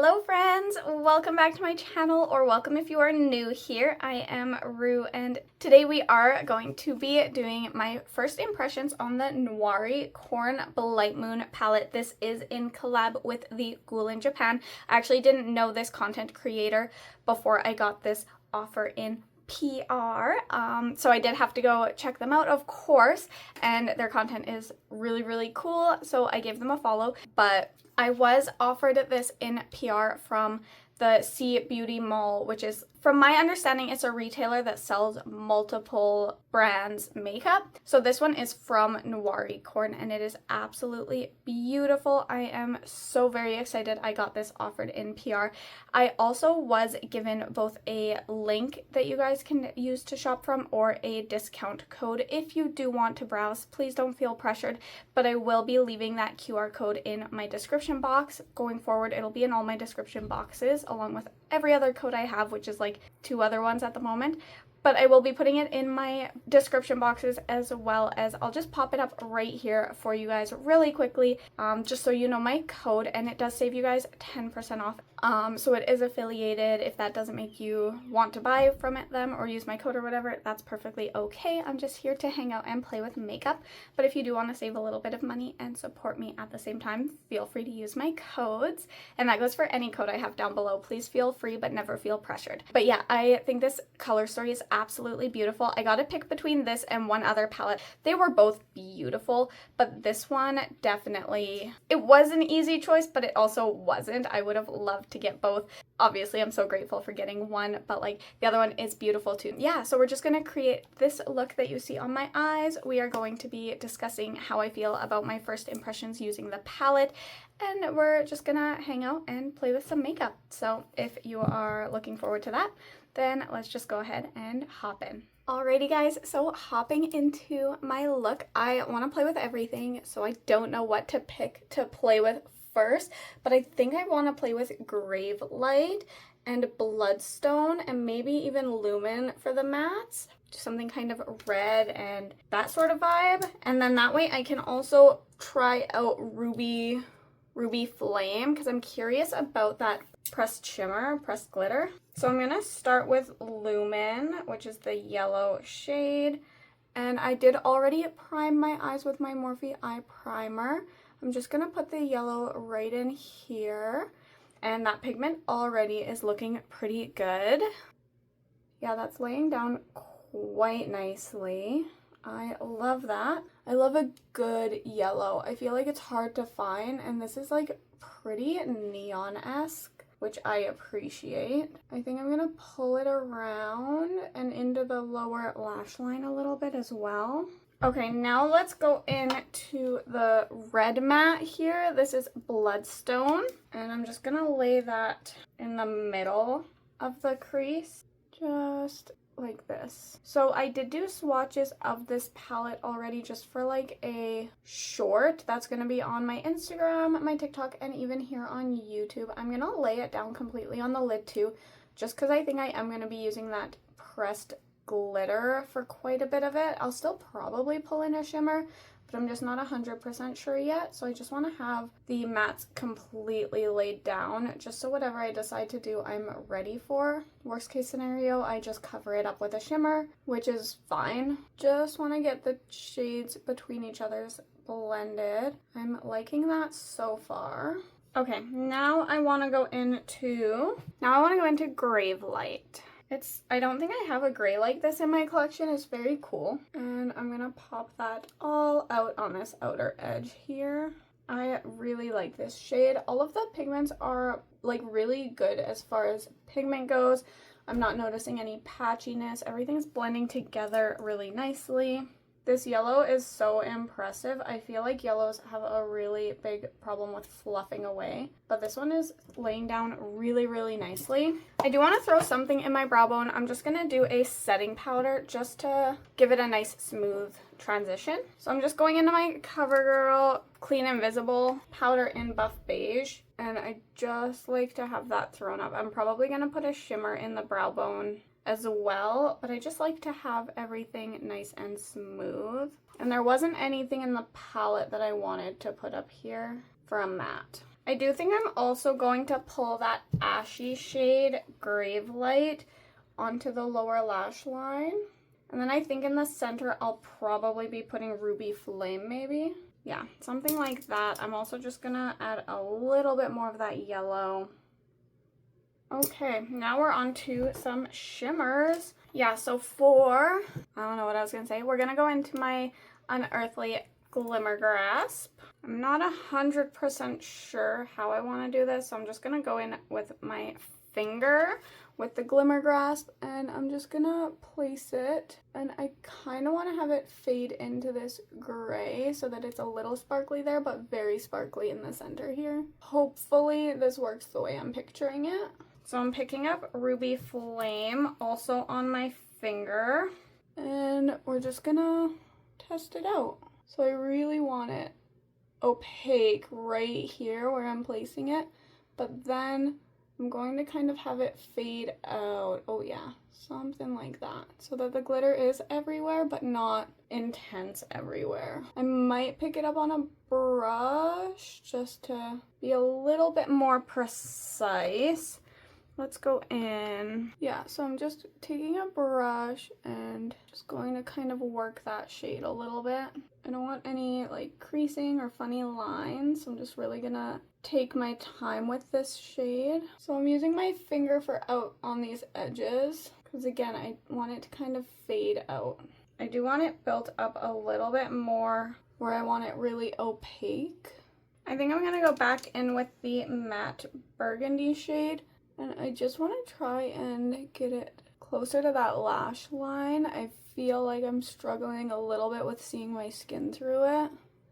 Hello friends, welcome back to my channel, or welcome if you are new here. I am Rue and today we are going to be doing my first impressions on the Noiricorn Blightmoon Palette. This is in collab with the Ghoul in Japan. I actually didn't know this content creator before I got this offer in PR, so I did have to go check them out, of course, and their content is really cool, so I gave them a follow. But I was offered this in PR from the Sea Beauty Mall, which is, from my understanding, it's a retailer that sells multiple brands makeup. So this one is from Noiricorn and it is absolutely beautiful. I am so very excited I got this offered in PR. I also was given both a link that you guys can use to shop from or a discount code if you do want to browse. Please don't feel pressured, but I will be leaving that QR code in my description box. Going forward, it'll be in all my description boxes along with every other code I have, which is like 2 other ones at the moment. But I will be putting it in my description boxes, as well as I'll just pop it up right here for you guys really quickly, just so you know my code, and it does save you guys 10% off. So it is affiliated. If that doesn't make you want to buy from them or use my code or whatever, that's perfectly okay. I'm just here to hang out and play with makeup. But if you do want to save a little bit of money and support me at the same time, feel free to use my codes. And that goes for any code I have down below. Please feel free, but never feel pressured. But yeah, I think this color story is absolutely beautiful. I got to pick between this and one other palette. They were both beautiful, but this one definitely, it was an easy choice, but it also wasn't. I would have loved to get both. Obviously, I'm so grateful for getting one, but like the other one is beautiful too. Yeah, so we're just going to create this look that you see on my eyes. We are going to be discussing how I feel about my first impressions using the palette, and we're just gonna hang out and play with some makeup. So if you are looking forward to that, then let's just go ahead and hop in. Alrighty guys, so hopping into my look, I want to play with everything, so I don't know what to pick to play with first, but I think I want to play with Grave Light and Bloodstone and maybe even Lumen for the mattes. Just something kind of red and that sort of vibe. And then that way I can also try out Ruby Flame because I'm curious about that pressed shimmer, pressed glitter. So I'm going to start with Lumen, which is the yellow shade. And I did already prime my eyes with my Morphe Eye Primer. I'm just going to put the yellow right in here. And that pigment already is looking pretty good. Yeah, that's laying down quite nicely. I love that. I love a good yellow. I feel like it's hard to find, and this is like pretty neon-esque, which I appreciate. I think I'm gonna pull it around and into the lower lash line a little bit as well. Okay, now let's go into the red matte here. This is Bloodstone, and I'm just gonna lay that in the middle of the crease, just like this. So I did do swatches of this palette already just for like a short. That's going to be on my Instagram, my TikTok, and even here on YouTube. I'm going to lay it down completely on the lid too, just because I think I am going to be using that pressed glitter for quite a bit of it. I'll still probably pull in a shimmer, but I'm just not 100% sure yet. So I just want to have the mattes completely laid down, just so whatever I decide to do, I'm ready for. Worst case scenario, I just cover it up with a shimmer, which is fine. Just want to get the shades between each other's blended. I'm liking that so far. Okay, now I want to go into Grave Light. I don't think I have a gray like this in my collection. It's very cool. And I'm gonna pop that all out on this outer edge here. I really like this shade. All of the pigments are like really good as far as pigment goes. I'm not noticing any patchiness. Everything's blending together really nicely. This yellow is so impressive. I feel like yellows have a really big problem with fluffing away, but this one is laying down really nicely. I do want to throw something in my brow bone. I'm just going to do a setting powder just to give it a nice smooth transition. So I'm just going into my Covergirl Clean Invisible powder in Buff Beige, and I just like to have that thrown up. I'm probably going to put a shimmer in the brow bone as well, but I just like to have everything nice and smooth. And there wasn't anything in the palette that I wanted to put up here for a matte. I do think I'm also going to pull that ashy shade Grave Light onto the lower lash line. And then I think in the center, I'll probably be putting Ruby Flame maybe. Yeah, something like that. I'm also just gonna add a little bit more of that yellow. Okay, now we're on to some shimmers. Yeah, so for, I don't know what I was gonna say. We're gonna go into my Unearthly Glimmer Grasp. I'm not 100% sure how I want to do this, so I'm just gonna go in with my finger with the Glimmer Grasp, and I'm just gonna place it, and I kind of want to have it fade into this gray so that it's a little sparkly there, but very sparkly in the center here. Hopefully this works the way I'm picturing it. So I'm picking up Ruby Flame also on my finger, and we're just gonna test it out. So I really want it opaque right here where I'm placing it, but then I'm going to kind of have it fade out. Oh yeah, something like that. So that the glitter is everywhere, but not intense everywhere. I might pick it up on a brush just to be a little bit more precise. Let's go in. Yeah, so I'm just taking a brush and just going to kind of work that shade a little bit. I don't want any like creasing or funny lines, so I'm just really gonna take my time with this shade. So I'm using my finger for out on these edges because again, I want it to kind of fade out. I do want it built up a little bit more where I want it really opaque. I think I'm gonna go back in with the matte burgundy shade, and I just want to try and get it closer to that lash line. I feel like I'm struggling a little bit with seeing my skin through it.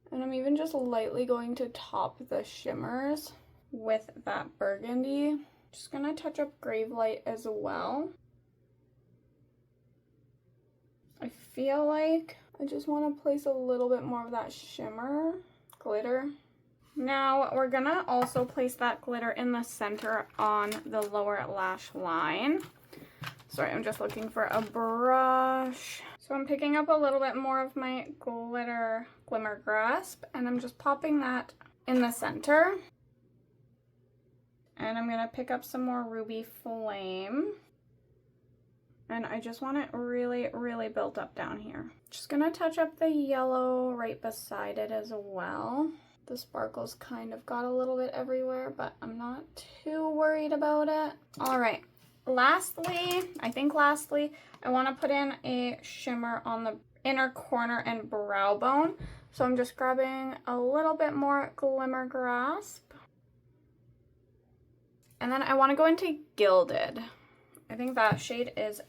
And I'm even just lightly going to top the shimmers with that burgundy. Just gonna touch up Grave Light as well. I feel like I just want to place a little bit more of that shimmer glitter. Now we're gonna also place that glitter in the center on the lower lash line. Sorry, I'm just looking for a brush. So I'm picking up a little bit more of my Glimmer Grasp, and I'm just popping that in the center. And I'm gonna pick up some more Ruby Flame. And I just want it really, really built up down here. Just gonna touch up the yellow right beside it as well. The sparkles kind of got a little bit everywhere, but I'm not too worried about it. All right, lastly, I want to put in a shimmer on the inner corner and brow bone. So I'm just grabbing a little bit more Glimmer Grasp. And then I want to go into Gilded. I think that shade is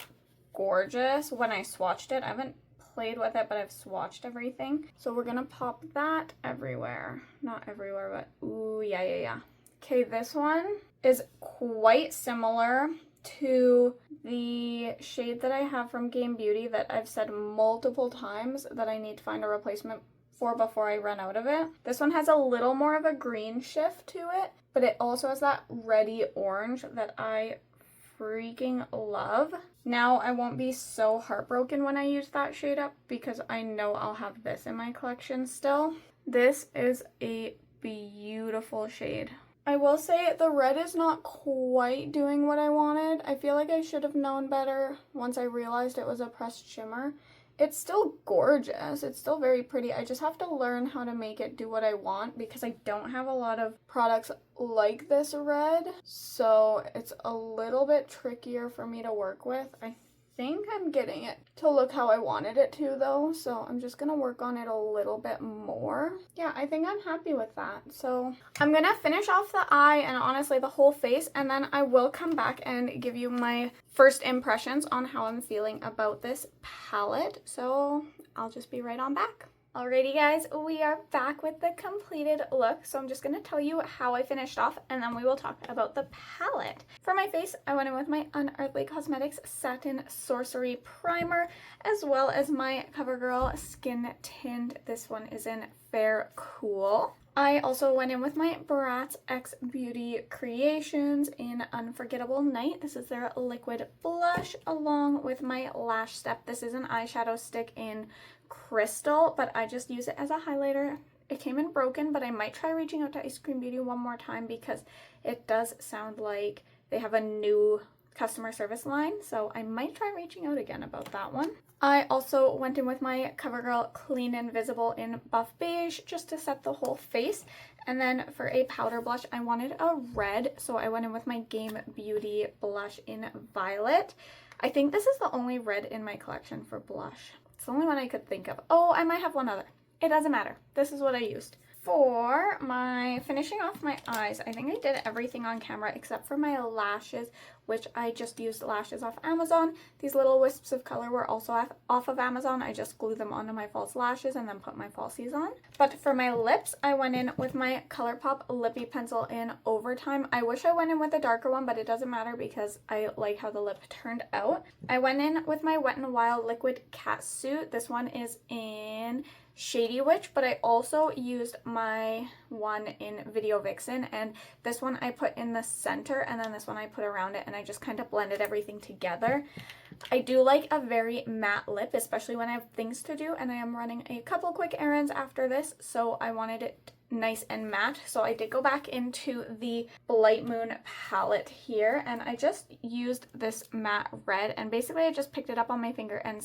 gorgeous. When I swatched it, I haven't played with it, but I've swatched everything. So we're gonna pop that everywhere. Not everywhere, but ooh, yeah. Okay, this one is quite similar to the shade that I have from gamebeauty that I've said multiple times that I need to find a replacement for before I run out of it. This one has a little more of a green shift to it, but it also has that reddy orange that I freaking love. Now I won't be so heartbroken when I use that shade up because I know I'll have this in my collection still. This is a beautiful shade. I will say the red is not quite doing what I wanted. I feel like I should have known better once I realized it was a pressed shimmer. It's still gorgeous. It's still very pretty. I just have to learn how to make it do what I want because I don't have a lot of products like this red. So it's a little bit trickier for me to work with. I think I'm getting it to look how I wanted it to though. So I'm just going to work on it a little bit more. Yeah, I think I'm happy with that. So I'm going to finish off the eye and honestly the whole face, and then I will come back and give you my first impressions on how I'm feeling about this palette. So I'll just be right on back. Alrighty guys, we are back with the completed look. So I'm just going to tell you how I finished off and then we will talk about the palette. For my face, I went in with my Unearthlycosmetics Satin Sorcery Primer as well as my Covergirl Skin Tint. This one is in Fair Cool. I also went in with my Bratz X Beauty Creations in Unforgettable Night. This is their liquid blush along with my Lash Step. This is an eyeshadow stick in Crystal, but I just use it as a highlighter it came in broken, but I might try reaching out to Eyescream Beauty one more time because it does sound like they have a new customer service line, so I might try reaching out again about that one. I also went in with my CoverGirl Clean Invisible in Buff Beige just to set the whole face. And then for a powder blush, I wanted a red, so I went in with my Game Beauty blush in Violet. I think this is the only red in my collection for blush. It's the only one I could think of. Oh, I might have one other. It doesn't matter. This is what I used. For my finishing off my eyes, I think I did everything on camera except for my lashes, which I just used lashes off Amazon. These little wisps of color were also off of Amazon. I just glued them onto my false lashes and then put my falsies on. But for my lips, I went in with my ColourPop Lippy Pencil in Overtime. I wish I went in with a darker one, but it doesn't matter because I like how the lip turned out. I went in with my Wet n Wild Liquid Catsuit. This one is in Shady Witch, but I also used my one in Video Vixen, and this one I put in the center and then this one I put around it, and I just kind of blended everything together. I do like a very matte lip, especially when I have things to do, and I am running a couple quick errands after this, so I wanted it nice and matte. So I did go back into the Blightmoon palette here, and I just used this matte red, and basically I just picked it up on my finger and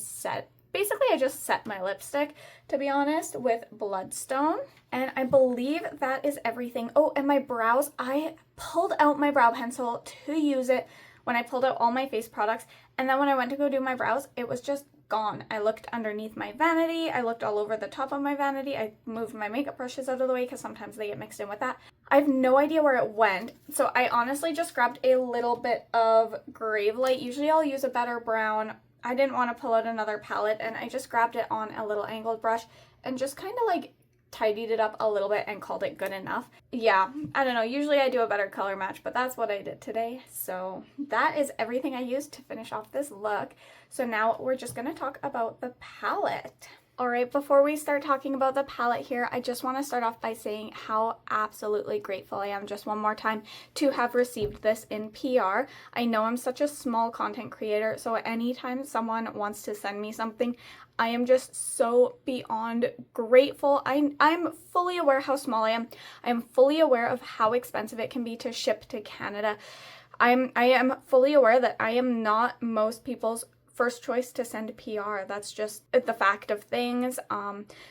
Basically, I just set my lipstick, to be honest, with Bloodstone. And I believe that is everything. Oh, and my brows. I pulled out my brow pencil to use it when I pulled out all my face products. And then when I went to go do my brows, it was just gone. I looked underneath my vanity. I looked all over the top of my vanity. I moved my makeup brushes out of the way because sometimes they get mixed in with that. I have no idea where it went. So I honestly just grabbed a little bit of Grave Light. Usually I'll use a better brown. I didn't want to pull out another palette, and I just grabbed it on a little angled brush and just kind of like tidied it up a little bit and called it good enough. Yeah, I don't know. Usually I do a better color match, but that's what I did today. So that is everything I used to finish off this look. So now we're just going to talk about the palette. Alright, before we start talking about the palette here, I just want to start off by saying how absolutely grateful I am just one more time to have received this in PR. I know I'm such a small content creator, so anytime someone wants to send me something, I am just so beyond grateful. I'm fully aware how small I am. I am fully aware of how expensive it can be to ship to Canada. I am fully aware that I am not most people's first choice to send PR. That's just the fact of things.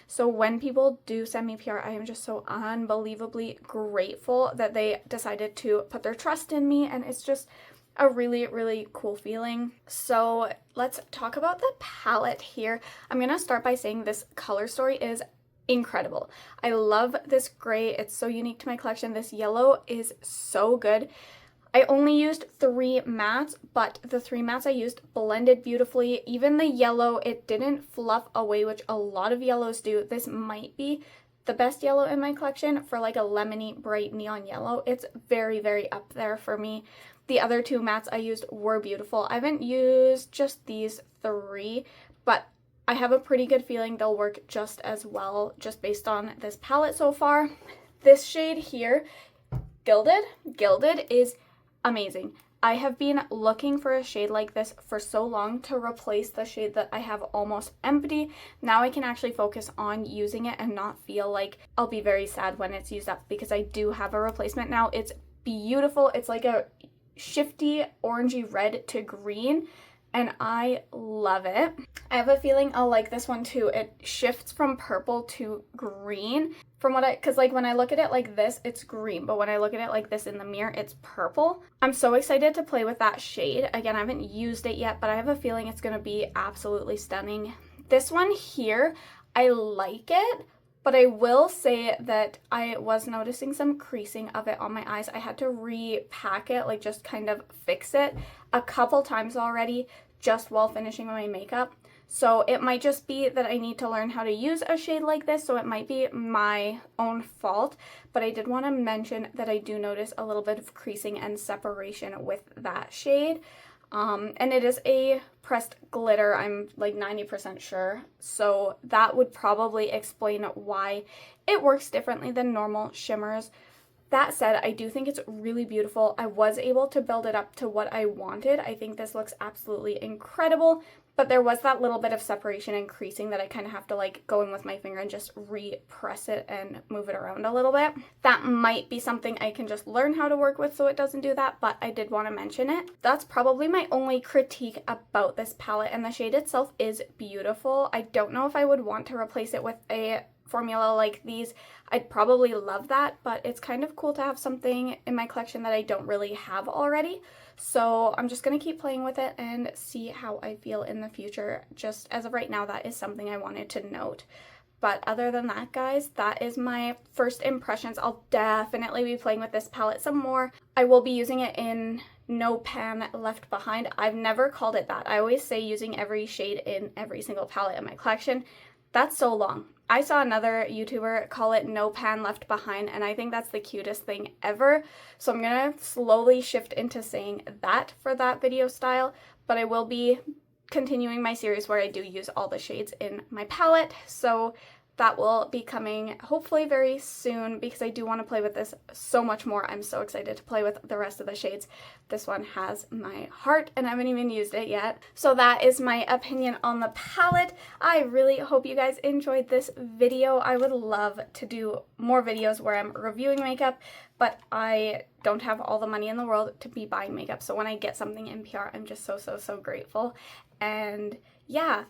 So when people do send me PR, I am just so unbelievably grateful that they decided to put their trust in me, and it's just a really, really cool feeling. So let's talk about the palette here. I'm gonna start by saying this color story is incredible. I love this gray. It's so unique to my collection. This yellow is so good. I only used 3 mattes, but the 3 mattes I used blended beautifully. Even the yellow, it didn't fluff away, which a lot of yellows do. This might be the best yellow in my collection for like a lemony, bright neon yellow. It's very, very up there for me. The other 2 mattes I used were beautiful. I haven't used just these 3, but I have a pretty good feeling they'll work just as well, just based on this palette so far. This shade here, Gilded is amazing. I have been looking for a shade like this for so long to replace the shade that I have almost empty. Now I can actually focus on using it and not feel like I'll be very sad when it's used up, because I do have a replacement now. It's beautiful. It's like a shifty orangey red to green, and I love it. I have a feeling I'll like this one too. It shifts from purple to green because like when I look at it like this, it's green, but when I look at it like this in the mirror, it's purple. I'm so excited to play with that shade. Again, I haven't used it yet, but I have a feeling it's gonna be absolutely stunning. This one here, I like it, but I will say that I was noticing some creasing of it on my eyes. I had to repack it, like just kind of fix it a couple times already just while finishing my makeup. So it might just be that I need to learn how to use a shade like this, so it might be my own fault, but I did want to mention that I do notice a little bit of creasing and separation with that shade. And it is a pressed glitter, I'm like 90% sure, so that would probably explain why it works differently than normal shimmers. That said, I do think it's really beautiful. I was able to build it up to what I wanted. I think this looks absolutely incredible. but there was that little bit of separation and creasing that I kind of have to like go in with my finger and just repress it and move it around a little bit. That might be something I can just learn how to work with so it doesn't do that, but I did want to mention it. That's probably my only critique about this palette, and the shade itself is beautiful. I don't know if I would want to replace it with a formula like these. I'd probably love that, but it's kind of cool to have something in my collection that I don't really have already. So I'm just going to keep playing with it and see how I feel in the future. Just as of right now, that is something I wanted to note. But other than that, guys, that is my first impressions. I'll definitely be playing with this palette some more. I will be using it in No Pan Left Behind. I've never called it that. I always say using every shade in every single palette in my collection. That's so long. I saw another YouTuber call it No Pan Left Behind, and I think that's the cutest thing ever. So I'm going to slowly shift into saying that for that video style, but I will be continuing my series where I do use all the shades in my palette. So that will be coming hopefully very soon because I do want to play with this so much more. I'm so excited to play with the rest of the shades. This one has my heart and I haven't even used it yet. So that is my opinion on the palette. I really hope you guys enjoyed this video. I would love to do more videos where I'm reviewing makeup, but I don't have all the money in the world to be buying makeup. So when I get something in PR, I'm just so grateful. And yeah,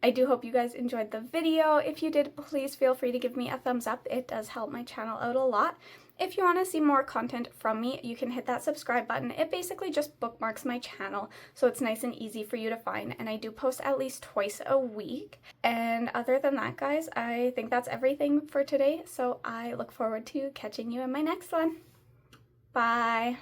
I do hope you guys enjoyed the video. If you did, please feel free to give me a thumbs up. It does help my channel out a lot. If you want to see more content from me, you can hit that subscribe button. It basically just bookmarks my channel, so it's nice and easy for you to find, and I do post at least twice a week. And other than that, guys, I think that's everything for today, so I look forward to catching you in my next one. Bye!